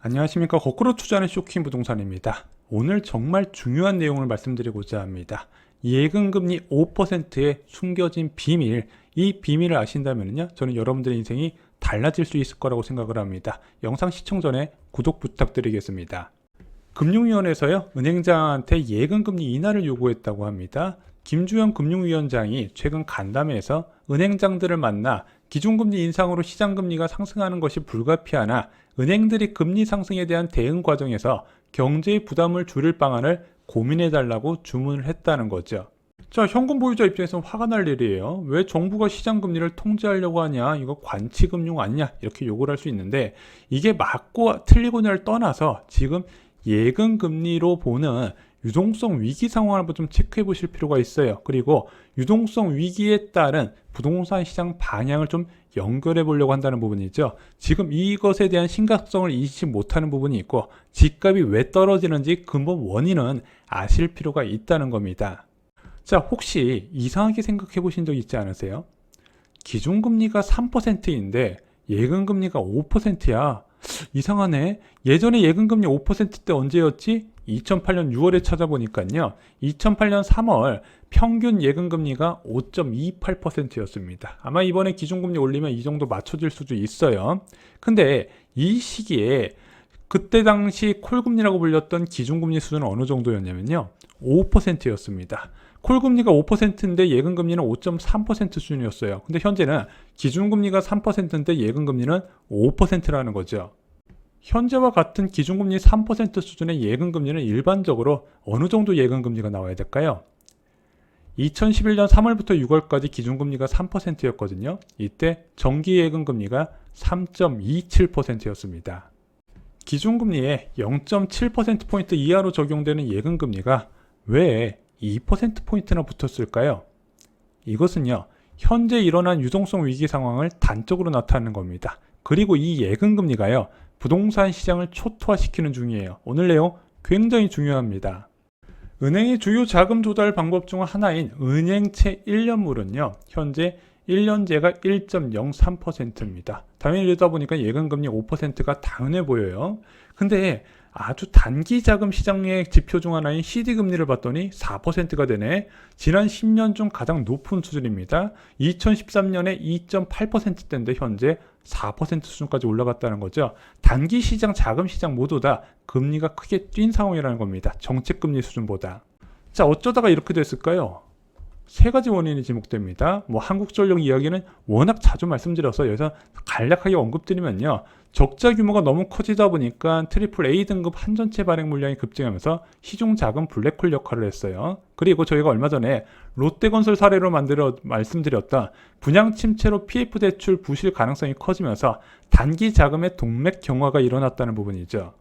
안녕하십니까. 거꾸로 투자하는 쇼킹 부동산입니다. 오늘 정말 중요한 내용을 말씀드리고자 합니다. 예금금리 5%의 숨겨진 비밀, 이 비밀을 아신다면요, 저는 여러분들의 인생이 달라질 수 있을 거라고 생각을 합니다. 영상 시청 전에 구독 부탁드리겠습니다. 금융위원회에서요, 은행장한테 예금금리 인하를 요구했다고 합니다. 김주현 금융위원장이 최근 간담회에서 은행장들을 만나 기준금리 인상으로 시장금리가 상승하는 것이 불가피하나 은행들이 금리 상승에 대한 대응 과정에서 경제의 부담을 줄일 방안을 고민해달라고 주문을 했다는 거죠. 자, 현금 보유자 입장에서는 화가 날 일이에요. 왜 정부가 시장금리를 통제하려고 하냐, 이거 관치금융 아니냐, 이렇게 요구를 할 수 있는데, 이게 맞고 틀리고냐를 떠나서 지금 예금금리로 보는 유동성 위기 상황을 한번 좀 체크해 보실 필요가 있어요. 그리고 유동성 위기에 따른 부동산 시장 방향을 좀 연결해 보려고 한다는 부분이죠. 지금 이것에 대한 심각성을 인식 못하는 부분이 있고, 집값이 왜 떨어지는지 근본 원인은 아실 필요가 있다는 겁니다. 자, 혹시 이상하게 생각해 보신 적 있지 않으세요? 기준금리가 3%인데 예금금리가 5%야. 이상하네. 예전에 예금금리 5%때 언제였지? 2008년 6월에 찾아보니까요, 2008년 3월 평균 예금금리가 5.28%였습니다. 아마 이번에 기준금리 올리면 이 정도 맞춰질 수도 있어요. 근데 이 시기에 그때 당시 콜금리라고 불렸던 기준금리 수준은 어느 정도였냐면요, 5%였습니다. 콜금리가 5%인데 예금금리는 5.3% 수준이었어요. 근데 현재는 기준금리가 3%인데 예금금리는 5%라는 거죠. 현재와 같은 기준금리 3% 수준의 예금금리는 일반적으로 어느 정도 예금금리가 나와야 될까요? 2011년 3월부터 6월까지 기준금리가 3%였거든요. 이때 정기예금금리가 3.27%였습니다. 기준금리에 0.7%포인트 이하로 적용되는 예금금리가 왜 2%포인트나 붙었을까요? 이것은요, 현재 일어난 유동성 위기 상황을 단적으로 나타내는 겁니다. 그리고 이 예금금리가요, 부동산 시장을 초토화시키는 중이에요. 오늘 내용 굉장히 중요합니다. 은행의 주요 자금 조달 방법 중 하나인 은행채 1년물은요, 현재 1년제가 1.03%입니다. 당연히 이러다 보니까 예금금리 5%가 당연해 보여요. 근데 아주 단기 자금 시장의 지표 중 하나인 CD금리를 봤더니 4%가 되네. 지난 10년 중 가장 높은 수준입니다. 2013년에 2.8%대인데 현재 4% 수준까지 올라갔다는 거죠. 단기 시장, 자금 시장 모두 다 금리가 크게 뛴 상황이라는 겁니다. 정책금리 수준보다. 자, 어쩌다가 이렇게 됐을까요? 세 가지 원인이 지목됩니다. 한국전력 이야기는 워낙 자주 말씀드려서 여기서 간략하게 언급드리면요, 적자 규모가 너무 커지다 보니까 트리플 A 등급 한전채 발행 물량이 급증하면서 시중 자금 블랙홀 역할을 했어요. 그리고 저희가 얼마 전에 롯데건설 사례로 말씀드렸던 분양 침체로 PF 대출 부실 가능성이 커지면서 단기 자금의 동맥 경화가 일어났다는 부분이죠.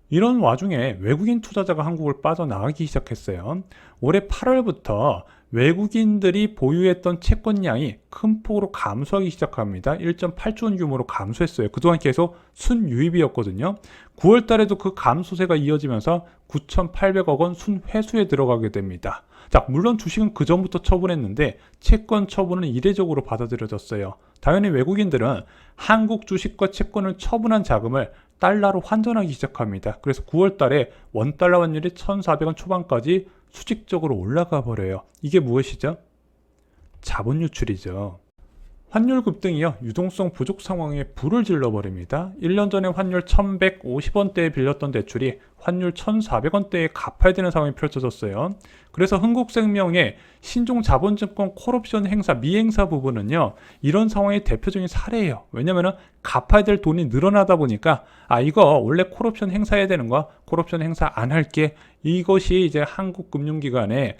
이런 와중에 외국인 투자자가 한국을 빠져나가기 시작했어요. 올해 8월부터 외국인들이 보유했던 채권량이 큰 폭으로 감소하기 시작합니다. 1.8조 원 규모로 감소했어요. 그동안 계속 순유입이었거든요. 9월 달에도 그 감소세가 이어지면서 9,800억 원 순회수에 들어가게 됩니다. 자, 물론 주식은 그 전부터 처분했는데 채권 처분은 이례적으로 받아들여졌어요. 당연히 외국인들은 한국 주식과 채권을 처분한 자금을 달러로 환전하기 시작합니다. 그래서 9월 달에 원달러 환율이 1,400원 초반까지 수직적으로 올라가 버려요. 이게 무엇이죠? 자본 유출이죠. 환율 급등이요, 유동성 부족 상황에 불을 질러버립니다. 1년 전에 환율 1,150원대에 빌렸던 대출이 환율 1,400원대에 갚아야 되는 상황이 펼쳐졌어요. 그래서 흥국생명의 신종자본증권 콜옵션 행사, 미행사 부분은요, 이런 상황의 대표적인 사례예요. 왜냐면은 갚아야 될 돈이 늘어나다 보니까, 이거 원래 콜옵션 행사해야 되는 거야, 콜옵션 행사 안 할게. 이것이 이제 한국금융기관에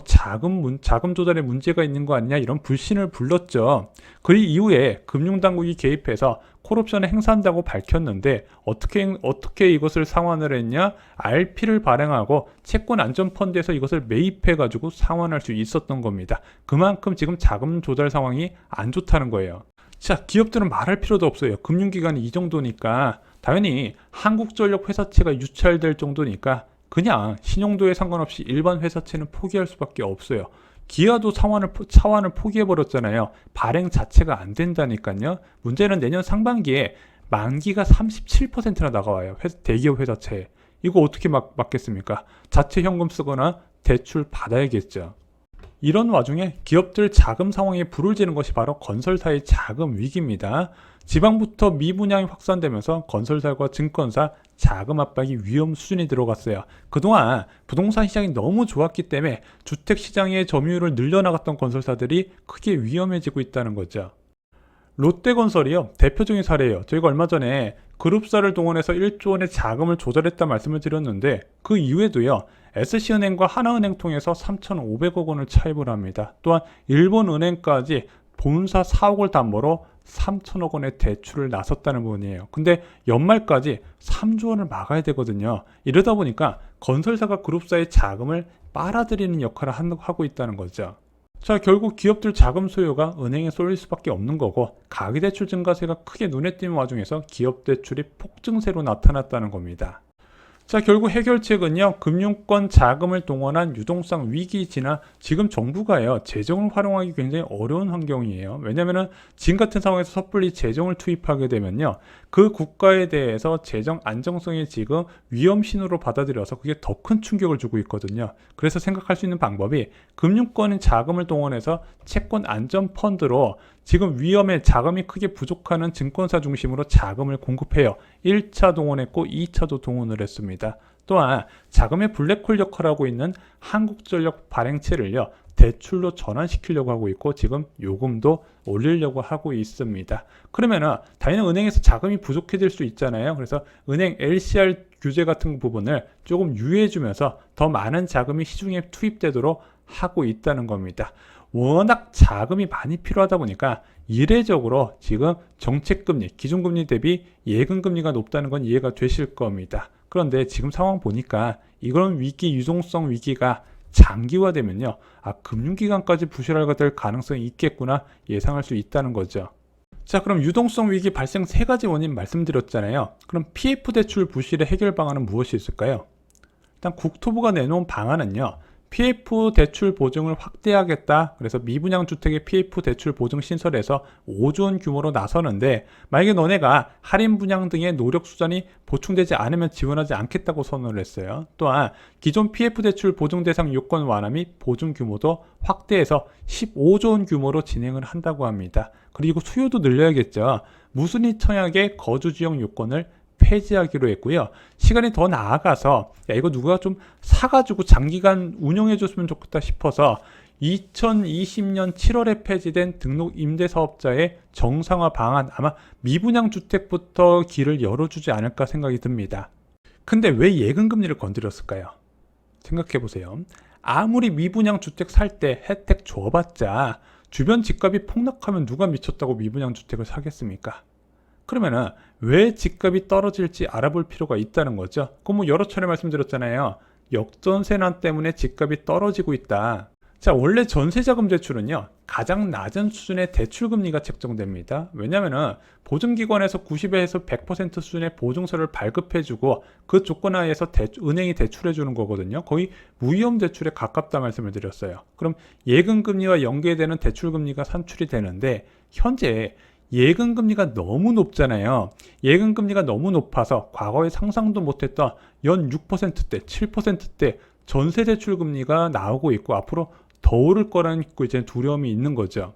자금 조달에 문제가 있는 거 아니냐, 이런 불신을 불렀죠. 그 이후에 금융당국이 개입해서 콜옵션을 행사한다고 밝혔는데 어떻게 이것을 상환을 했냐? RP를 발행하고 채권안전펀드에서 이것을 매입해가지고 상환할 수 있었던 겁니다. 그만큼 지금 자금 조달 상황이 안 좋다는 거예요. 자, 기업들은 말할 필요도 없어요. 금융기관이 이 정도니까 당연히 한국전력 회사채가 유찰될 정도니까 그냥 신용도에 상관없이 일반 회사채는 포기할 수밖에 없어요. 기아도 차환을 포기해버렸잖아요. 발행 자체가 안 된다니까요. 문제는 내년 상반기에 만기가 37%나 나가와요. 대기업 회사채에. 이거 어떻게 막겠습니까? 자체 현금 쓰거나 대출 받아야겠죠. 이런 와중에 기업들 자금 상황에 불을 지는 것이 바로 건설사의 자금 위기입니다. 지방부터 미분양이 확산되면서 건설사와 증권사 자금 압박이 위험 수준이 들어갔어요. 그동안 부동산 시장이 너무 좋았기 때문에 주택 시장의 점유율을 늘려나갔던 건설사들이 크게 위험해지고 있다는 거죠. 롯데건설이요, 대표적인 사례예요. 저희가 얼마 전에 그룹사를 동원해서 1조 원의 자금을 조달했다 말씀을 드렸는데, 그 이후에도요, SC은행과 하나은행 통해서 3,500억 원을 차입을 합니다. 또한 일본은행까지 본사 4억을 담보로 3천억 원의 대출을 나섰다는 부분이에요. 근데 연말까지 3조 원을 막아야 되거든요. 이러다 보니까 건설사가 그룹사의 자금을 빨아들이는 역할을 하고 있다는 거죠. 자, 결국 기업들 자금 소요가 은행에 쏠릴 수밖에 없는 거고, 가계대출 증가세가 크게 눈에 띄는 와중에서 기업 대출이 폭증세로 나타났다는 겁니다. 자, 결국 해결책은요, 금융권 자금을 동원한 유동성 위기 지나 지금 정부가요, 재정을 활용하기 굉장히 어려운 환경이에요. 왜냐면은 지금 같은 상황에서 섣불리 재정을 투입하게 되면요, 그 국가에 대해서 재정 안정성이 지금 위험 신호로 받아들여서 그게 더 큰 충격을 주고 있거든요. 그래서 생각할 수 있는 방법이 금융권 자금을 동원해서 채권 안전 펀드로 지금 위험에 자금이 크게 부족하는 증권사 중심으로 자금을 공급해요. 1차 동원했고 2차도 동원을 했습니다. 또한 자금의 블랙홀 역할을 하고 있는 한국전력 발행체를요, 대출로 전환시키려고 하고 있고, 지금 요금도 올리려고 하고 있습니다. 그러면은 당연히 은행에서 자금이 부족해질 수 있잖아요. 그래서 은행 LCR 규제 같은 부분을 조금 유예해주면서 더 많은 자금이 시중에 투입되도록 하고 있다는 겁니다. 워낙 자금이 많이 필요하다 보니까 이례적으로 지금 정책금리, 기준금리 대비 예금금리가 높다는 건 이해가 되실 겁니다. 그런데 지금 상황 보니까 이런 위기, 유동성 위기가 장기화되면요, 금융기관까지 부실화가 될 가능성이 있겠구나 예상할 수 있다는 거죠. 자, 그럼 유동성 위기 발생 3가지 원인 말씀드렸잖아요. 그럼 PF 대출 부실의 해결 방안은 무엇이 있을까요? 일단 국토부가 내놓은 방안은요, PF 대출 보증을 확대하겠다. 그래서 미분양 주택의 PF 대출 보증 신설에서 5조 원 규모로 나서는데, 만약에 너네가 할인 분양 등의 노력 수단이 보충되지 않으면 지원하지 않겠다고 선언을 했어요. 또한 기존 PF 대출 보증 대상 요건 완화 및 보증 규모도 확대해서 15조 원 규모로 진행을 한다고 합니다. 그리고 수요도 늘려야겠죠. 무순위 청약의 거주 지역 요건을 폐지하기로 했고요. 시간이 더 나아가서 이거 누가 좀 사가지고 장기간 운영해 줬으면 좋겠다 싶어서 2020년 7월에 폐지된 등록 임대사업자의 정상화 방안, 아마 미분양 주택부터 길을 열어주지 않을까 생각이 듭니다. 근데 왜 예금금리를 건드렸을까요? 생각해보세요. 아무리 미분양 주택 살 때 혜택 줘봤자 주변 집값이 폭락하면 누가 미쳤다고 미분양 주택을 사겠습니까? 그러면은 왜 집값이 떨어질지 알아볼 필요가 있다는 거죠. 그럼 여러 차례 말씀드렸잖아요. 역전세난 때문에 집값이 떨어지고 있다. 자, 원래 전세자금 대출은요, 가장 낮은 수준의 대출금리가 책정됩니다. 왜냐면은 보증기관에서 90에서 100% 수준의 보증서를 발급해주고 그 조건 하에서 은행이 대출해주는 거거든요. 거의 무위험 대출에 가깝다 말씀을 드렸어요. 그럼 예금금리와 연계되는 대출금리가 산출이 되는데, 현재 예금금리가 너무 높잖아요. 예금금리가 너무 높아서 과거에 상상도 못했던 연 6%대, 7%대 전세대출금리가 나오고 있고, 앞으로 더 오를 거라는 이제 두려움이 있는 거죠.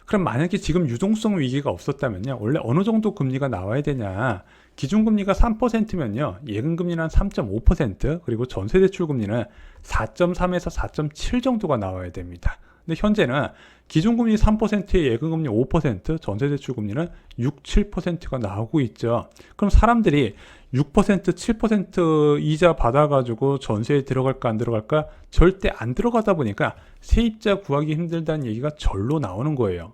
그럼 만약에 지금 유동성 위기가 없었다면요, 원래 어느 정도 금리가 나와야 되냐? 기준금리가 3%면요, 예금금리는 한 3.5%, 그리고 전세대출금리는 4.3에서 4.7 정도가 나와야 됩니다. 근데 현재는 기준금리 3%에 예금금리 5%, 전세대출금리는 6, 7%가 나오고 있죠. 그럼 사람들이 6%, 7% 이자 받아가지고 전세에 들어갈까 안 들어갈까? 절대 안 들어가다 보니까 세입자 구하기 힘들다는 얘기가 절로 나오는 거예요.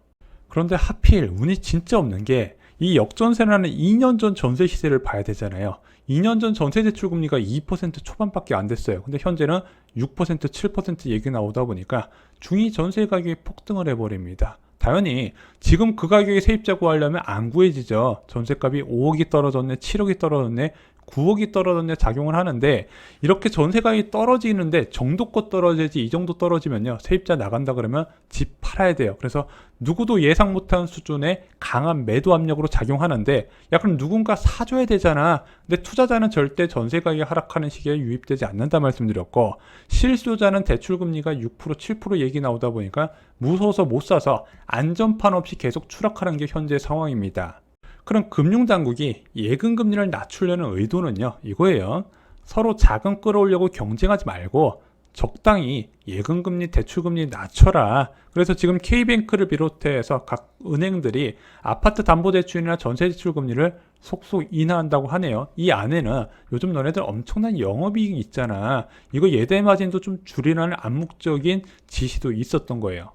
그런데 하필 운이 진짜 없는 게, 이 역전세라는 2년 전 전세 시세를 봐야 되잖아요. 2년 전 전세 대출 금리가 2% 초반밖에 안 됐어요. 근데 현재는 6%, 7% 얘기 나오다 보니까 중위 전세 가격이 폭등을 해버립니다. 당연히 지금 그 가격에 세입자 구하려면 안 구해지죠. 전세값이 5억이 떨어졌네, 7억이 떨어졌네, 9억이 떨어졌냐 작용을 하는데, 이렇게 전세가격이 떨어지는데 정도껏 떨어지지, 이 정도 떨어지면요 세입자 나간다 그러면 집 팔아야 돼요. 그래서 누구도 예상 못한 수준의 강한 매도 압력으로 작용하는데, 야 그럼 누군가 사줘야 되잖아. 근데 투자자는 절대 전세가격이 하락하는 시기에 유입되지 않는다 말씀드렸고, 실수요자는 대출금리가 6% 7% 얘기 나오다 보니까 무서워서 못 사서 안전판 없이 계속 추락하는 게 현재 상황입니다. 그럼 금융당국이 예금금리를 낮추려는 의도는요 이거예요. 서로 자금 끌어올려고 경쟁하지 말고 적당히 예금금리, 대출금리 낮춰라. 그래서 지금 K뱅크를 비롯해서 각 은행들이 아파트 담보대출이나 전세대출 금리를 속속 인하한다고 하네요. 이 안에는 요즘 너네들 엄청난 영업이익이 있잖아, 이거 예대마진도 좀 줄이라는 암묵적인 지시도 있었던 거예요.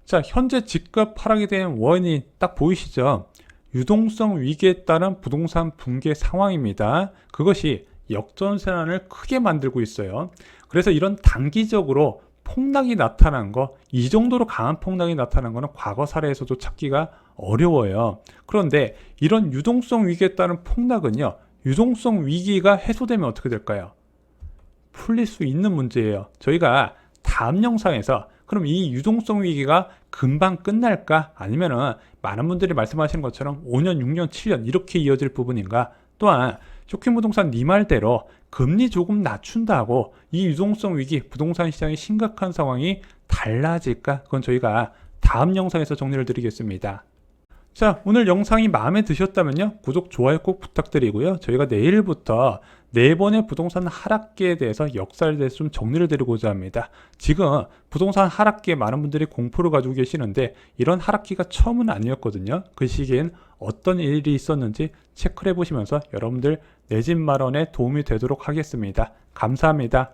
자, 현재 집값 하락에 대한 원인이 딱 보이시죠? 유동성 위기에 따른 부동산 붕괴 상황입니다. 그것이 역전세난을 크게 만들고 있어요. 그래서 이런 단기적으로 폭락이 나타난 거, 이 정도로 강한 폭락이 나타난 거는 과거 사례에서도 찾기가 어려워요. 그런데 이런 유동성 위기에 따른 폭락은요, 유동성 위기가 해소되면 어떻게 될까요? 풀릴 수 있는 문제예요. 저희가 다음 영상에서 그럼 이 유동성 위기가 금방 끝날까? 아니면은 많은 분들이 말씀하시는 것처럼 5년, 6년, 7년 이렇게 이어질 부분인가? 또한 쇼킹부동산 네 말대로 금리 조금 낮춘다고 이 유동성 위기, 부동산 시장의 심각한 상황이 달라질까? 그건 저희가 다음 영상에서 정리를 드리겠습니다. 자, 오늘 영상이 마음에 드셨다면요, 구독, 좋아요 꼭 부탁드리고요. 저희가 내일부터 4번의 부동산 하락기에 대해서 역사에 대해서 좀 정리를 드리고자 합니다. 지금 부동산 하락기에 많은 분들이 공포를 가지고 계시는데, 이런 하락기가 처음은 아니었거든요. 그 시기엔 어떤 일이 있었는지 체크를 해보시면서 여러분들 내 집 마련에 도움이 되도록 하겠습니다. 감사합니다.